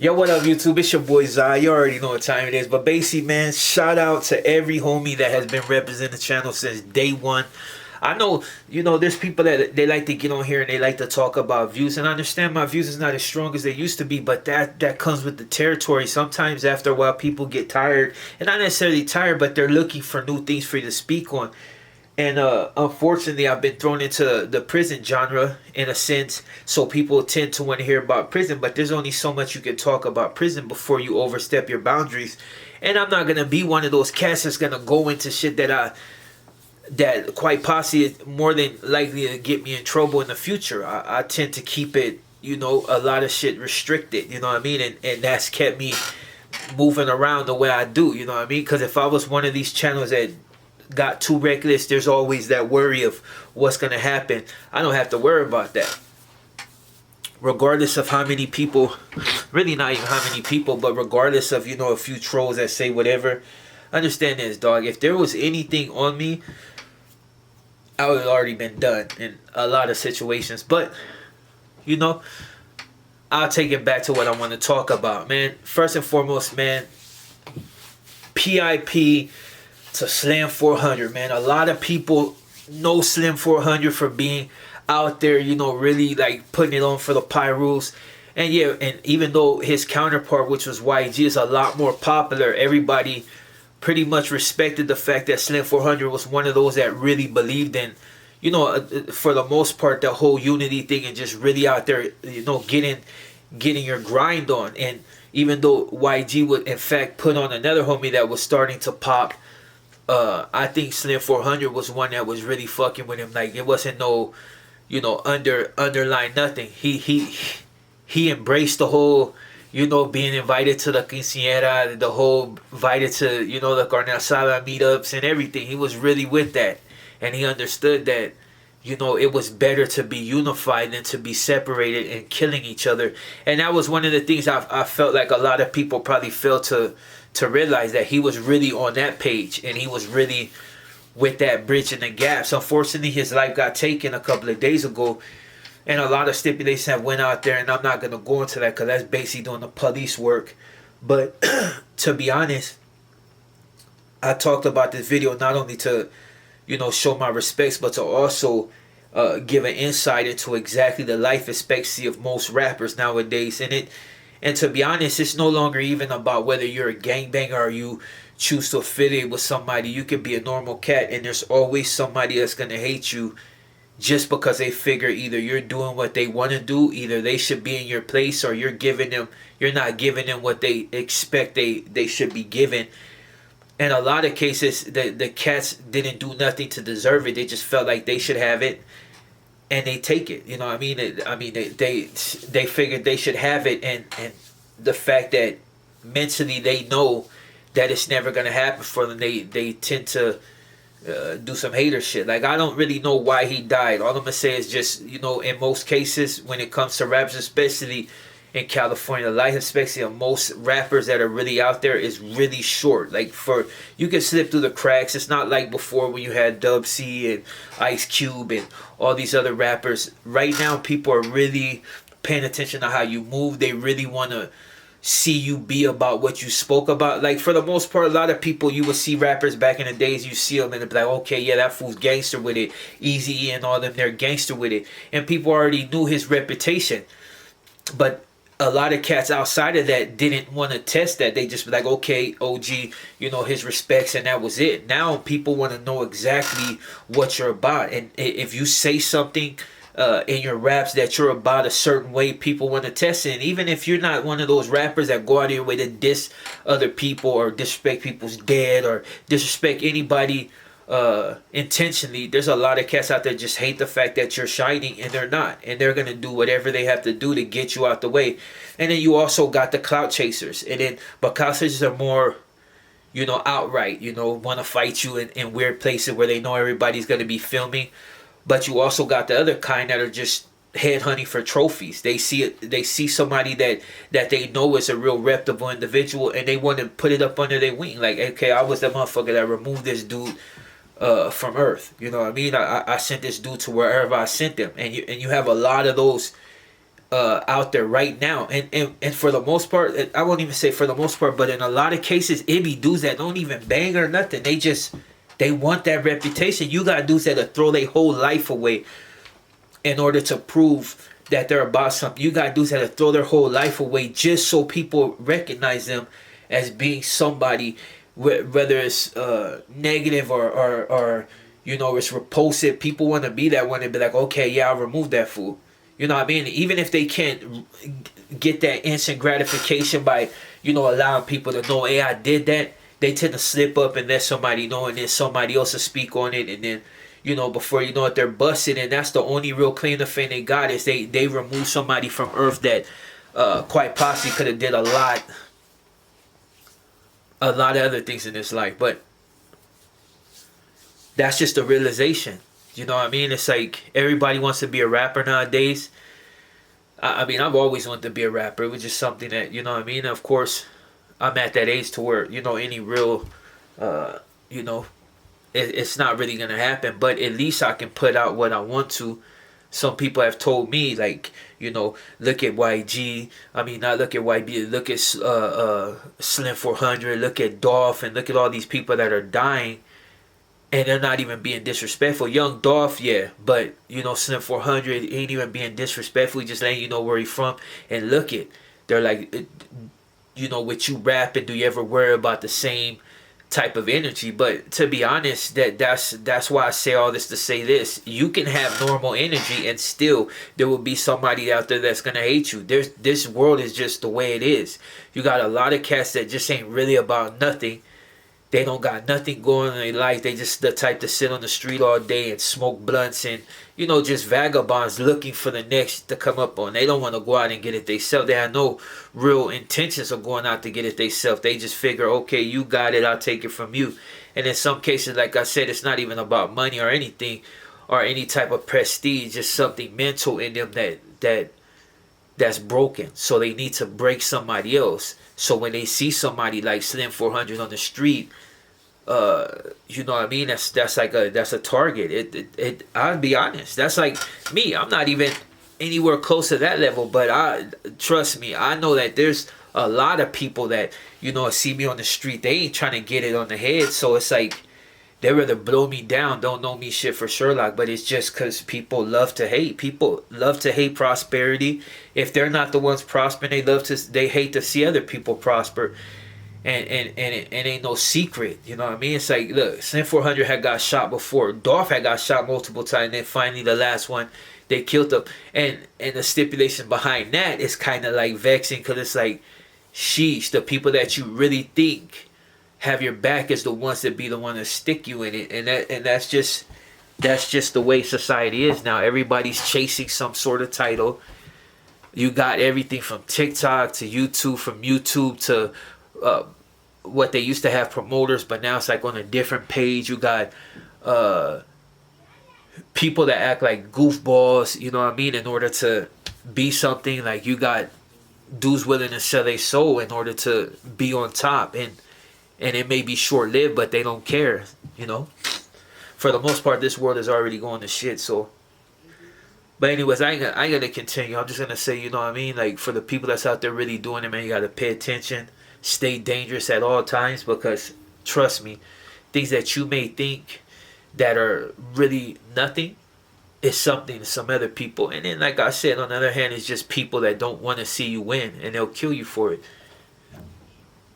Yo, what up, YouTube? It's your boy Zai. You already know what time it is. But basically, man, shout out to every homie that has been representing the channel since day one. I know, there's people that they like to get on here and they like to talk about views. And I understand my views is not as strong as they used to be, but that comes with the territory. Sometimes after a while, people get tired. And not necessarily tired, but they're looking for new things for you to speak on. And unfortunately, I've been thrown into the prison genre in a sense. So people tend to want to hear about prison. But there's only so much you can talk about prison before you overstep your boundaries. And I'm not going to be one of those cats that's going to go into shit that quite possibly is more than likely to get me in trouble in the future. I tend to keep it, a lot of shit restricted. You know what I mean? And that's kept me moving around the way I do. You know what I mean? Because if I was one of these channels that got too reckless, there's always that worry of what's going to happen. I don't have to worry about that. Regardless of how many people, really not even how many people, but regardless of, a few trolls that say whatever, understand this, dog. If there was anything on me, I would have already been done in a lot of situations. But, I'll take it back to what I want to talk about, man. First and foremost, man, PIP to Slim 400, man. A lot of people know Slim 400 for being out there, really like putting it on for the Pyrus. And yeah, and even though his counterpart, which was YG, is a lot more popular, everybody pretty much respected the fact that Slim 400 was one of those that really believed in, for the most part, the whole unity thing and just really out there, getting your grind on. And even though YG would in fact put on another homie that was starting to pop, I think Slim 400 was one that was really fucking with him. Like, it wasn't no, underlying nothing. He embraced the whole, being invited to the quinceañera, the whole invited to, the carne asada meetups and everything. He was really with that. And he understood that, it was better to be unified than to be separated and killing each other. And that was one of the things I felt like a lot of people probably failed to realize, that he was really on that page and he was really with that bridge in the gaps. Unfortunately, his life got taken a couple of days ago, and a lot of stipulations have went out there, and I'm not going to go into that because that's basically doing the police work. But to be honest, I talked about this video not only to, show my respects, but to also give an insight into exactly the life expectancy of most rappers nowadays. And to be honest, it's no longer even about whether you're a gangbanger or you choose to affiliate with somebody. You could be a normal cat, and there's always somebody that's going to hate you just because they figure either you're doing what they want to do, either they should be in your place, or you're not giving them what they expect they should be given. In a lot of cases, the cats didn't do nothing to deserve it. They just felt like they should have it, and they take it. You know what I mean? They figured they should have it, and the fact that mentally they know that it's never gonna happen for them, they tend to do some hater shit. Like, I don't really know why he died. All I'm gonna say is just, in most cases when it comes to rappers, especially in California, the life expectancy of most rappers that are really out there is really short. Like, you can slip through the cracks. It's not like before when you had Dub C and Ice Cube and all these other rappers. Right now, people are really paying attention to how you move. They really want to see you be about what you spoke about. Like, for the most part, a lot of people, you would see rappers back in the days, you see them and they'd be like, okay, yeah, that fool's gangster with it. Eazy-E and all them, they're gangster with it. And people already knew his reputation. But a lot of cats outside of that didn't want to test that. They just be like, okay, OG, his respects, and that was it. Now people want to know exactly what you're about. And if you say something in your raps that you're about a certain way, people want to test it. And even if you're not one of those rappers that go out of your way to diss other people or disrespect people's dead or disrespect anybody intentionally, there's a lot of cats out there just hate the fact that you're shining, and they're not, and they're gonna do whatever they have to do to get you out the way. And then you also got the clout chasers, but clout chasers are more, outright, want to fight you in weird places where they know everybody's gonna be filming. But you also got the other kind that are just headhunting for trophies. They see somebody that they know is a real reputable individual, and they want to put it up under their wing. Like, okay, I was the motherfucker that removed this dude from Earth. You know what I mean? I sent this dude to wherever I sent them. And you have a lot of those out there right now, and for the most part, I won't even say for the most part, but in a lot of cases, it be dudes that don't even bang or nothing. They want that reputation. You got dudes that'll throw their whole life away in order to prove that they're about something. You got dudes that'll throw their whole life away just so people recognize them as being somebody, whether it's negative or it's repulsive. People want to be that one and be like, okay, yeah, I'll remove that fool. You know what I mean? Even if they can't get that instant gratification by, allowing people to know, hey, I did that, they tend to slip up and let somebody know, and then somebody else will speak on it, and then, before you know it, they're busted, and that's the only real claim to fame they got, is they remove somebody from Earth that quite possibly could have did a lot of other things in this life. But that's just a realization. You know what I mean? It's like everybody wants to be a rapper nowadays. I mean, I've always wanted to be a rapper. It was just something that, you know what I mean? Of course, I'm at that age to where, any real, it's not really going to happen. But at least I can put out what I want to. Some people have told me, like, look at YG. I mean, not look at YB. Look at Slim 400. Look at Dolph. And look at all these people that are dying. And they're not even being disrespectful. Young Dolph, yeah. But, Slim 400 ain't even being disrespectful. He just letting you know where he from. And look it. They're like, with you rapping, do you ever worry about the same type of energy? But to be honest, that's why I say all this to say this. You can have normal energy and still there will be somebody out there that's going to hate you. This world is just the way it is. You got a lot of cats that just ain't really about nothing. They don't got nothing going in their life. They just the type to sit on the street all day and smoke blunts and, just vagabonds looking for the next to come up on. They don't want to go out and get it themselves. They have no real intentions of going out to get it themselves. They just figure, okay, you got it, I'll take it from you. And in some cases, like I said, it's not even about money or anything or any type of prestige. Just something mental in them that's broken. So they need to break somebody else. So when they see somebody like Slim 400 on the street, you know what I mean? That's a target. I'll be honest. That's like me. I'm not even anywhere close to that level, but trust me, I know that there's a lot of people that, see me on the street. They ain't trying to get it on the head. So it's like, they rather blow me down, don't know me shit for Sherlock, but it's just because people love to hate. People love to hate prosperity. If they're not the ones prospering, they hate to see other people prosper. And it ain't no secret, you know what I mean? It's like, look, Slim 400 had got shot before. Dolph had got shot multiple times, and then finally the last one, they killed him. And the stipulation behind that is kind of like vexing, because it's like, sheesh, the people that you really think have your back is the ones that be the one to stick you in it, and that's just the way society is now. Everybody's chasing some sort of title. You got everything from TikTok to YouTube, from YouTube to what they used to have promoters, but now it's like on a different page. You got people that act like goofballs, you know what I mean, in order to be something. Like, you got dudes willing to sell their soul in order to be on top, and it may be short-lived, but they don't care, For the most part, this world is already going to shit, so. But anyways, I ain't gonna continue. I'm just gonna say, you know what I mean? Like, for the people that's out there really doing it, man, you gotta pay attention. Stay dangerous at all times, because, trust me, things that you may think that are really nothing is something to some other people. And then, like I said, on the other hand, it's just people that don't want to see you win, and they'll kill you for it.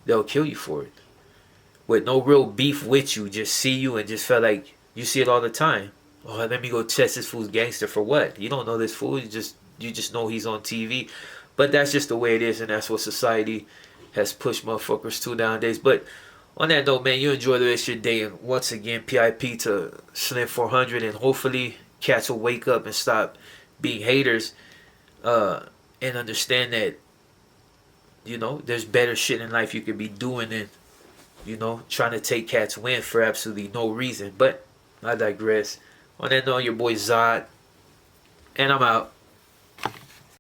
They'll kill you for it. With no real beef with you, just see you and just felt like you see it all the time. Oh, let me go test this fool's gangster for what? You don't know this fool. You just know he's on TV. But that's just the way it is, and that's what society has pushed motherfuckers to nowadays. But on that note, man, you enjoy the rest of your day. And once again, PIP to Slim 400, and hopefully cats will wake up and stop being haters, and understand that, there's better shit in life you could be doing than, trying to take cats win for absolutely no reason. But I digress. On that note, your boy Zod, and I'm out.